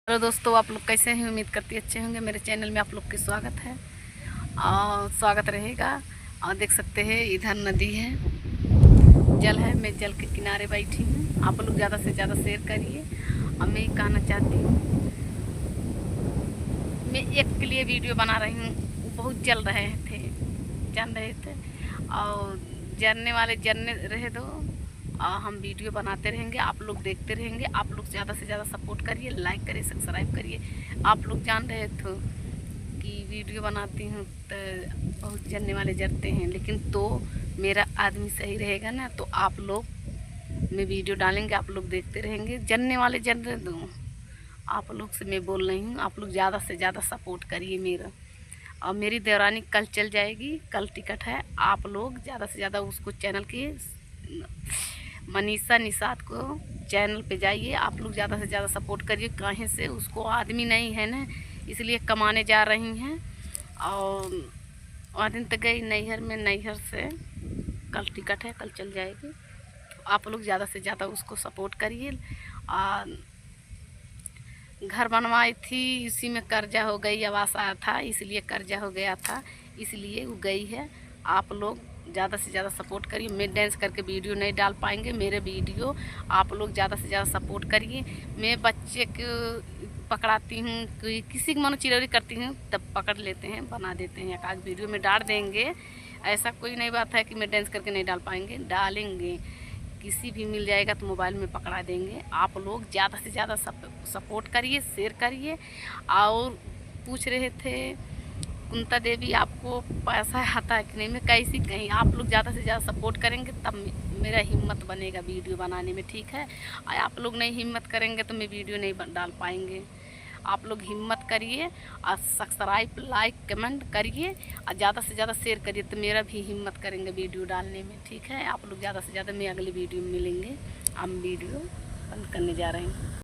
Hello दोस्तों, आप लोग कैसे हैं? उम्मीद करती अच्छे होंगे। मेरे चैनल में आप लोग की स्वागत है और स्वागत रहेगा। और देख सकते हैं इधर नदी है, जल है। मैं जल के किनारे बैठी हूँ। आप लोग ज़्यादा से ज़्यादा शेयर करिए। और मैं ये कहना चाहती हूँ, मैं एक के लिए वीडियो बना रही हूँ। वो बहुत जल रहे थे, जल रहे थे और जलने वाले जलने रहे दो। हम वीडियो बनाते रहेंगे, आप लोग देखते रहेंगे। आप लोग ज़्यादा से ज़्यादा सपोर्ट करिए, लाइक करिए, सब्सक्राइब करिए। आप लोग जान रहे थे कि वीडियो बनाती हूँ तो बहुत जलने वाले जलते हैं, लेकिन तो मेरा आदमी सही रहेगा ना तो आप लोग में वीडियो डालेंगे, आप लोग देखते रहेंगे। जलने वाले जल रहे दो। आप लोग से मैं बोल रही हूँ, आप लोग ज़्यादा से ज़्यादा सपोर्ट करिए मेरा। और मेरी देवरानी कल चल जाएगी, कल टिकट है। आप लोग ज़्यादा से ज़्यादा उसको चैनल की मनीषा निषाद को चैनल पे जाइए। आप लोग ज़्यादा से ज़्यादा सपोर्ट करिए। कहीं से उसको आदमी नहीं है ना, इसलिए कमाने जा रही हैं। और दिन तक गई नैहर में, नैहर से कल टिकट है, कल चल जाएगी। तो आप लोग ज़्यादा से ज़्यादा उसको सपोर्ट करिए। और घर बनवाई थी, इसी में कर्जा हो गई, आवास आया था इसलिए कर्जा हो गया था, इसलिए वो गई है। आप लोग ज़्यादा से ज़्यादा सपोर्ट करिए। मैं डांस करके वीडियो नहीं डाल पाएंगे, मेरे वीडियो आप लोग ज़्यादा से ज़्यादा सपोर्ट करिए। मैं बच्चे को पकड़ाती हूँ, कोई किसी की मनो चिरौरी करती हूँ तब पकड़ लेते हैं, बना देते हैं, एक आध वीडियो में डाल देंगे। ऐसा कोई नहीं बात है कि मैं डांस करके नहीं डाल पाएंगे, डालेंगे। किसी भी मिल जाएगा तो मोबाइल में पकड़ा देंगे। आप लोग ज़्यादा से ज़्यादा सपोर्ट करिए, शेयर करिए। और पूछ रहे थे कुंता देवी आपको पैसा आता है कि नहीं, मैं कैसी कहीं। आप लोग ज़्यादा से ज़्यादा सपोर्ट करेंगे तब मेरा हिम्मत बनेगा वीडियो बनाने में, ठीक है। और आप लोग नहीं हिम्मत करेंगे तो मैं वीडियो नहीं डाल पाएंगे। आप लोग हिम्मत करिए और सब्सक्राइब, लाइक, कमेंट करिए और ज़्यादा से ज़्यादा शेयर करिए तो मेरा भी हिम्मत करेंगे वीडियो डालने में, ठीक है। आप लोग ज़्यादा से ज़्यादा, मैं अगली वीडियो में मिलेंगे। हम वीडियो बंद करने जा रहे हैं।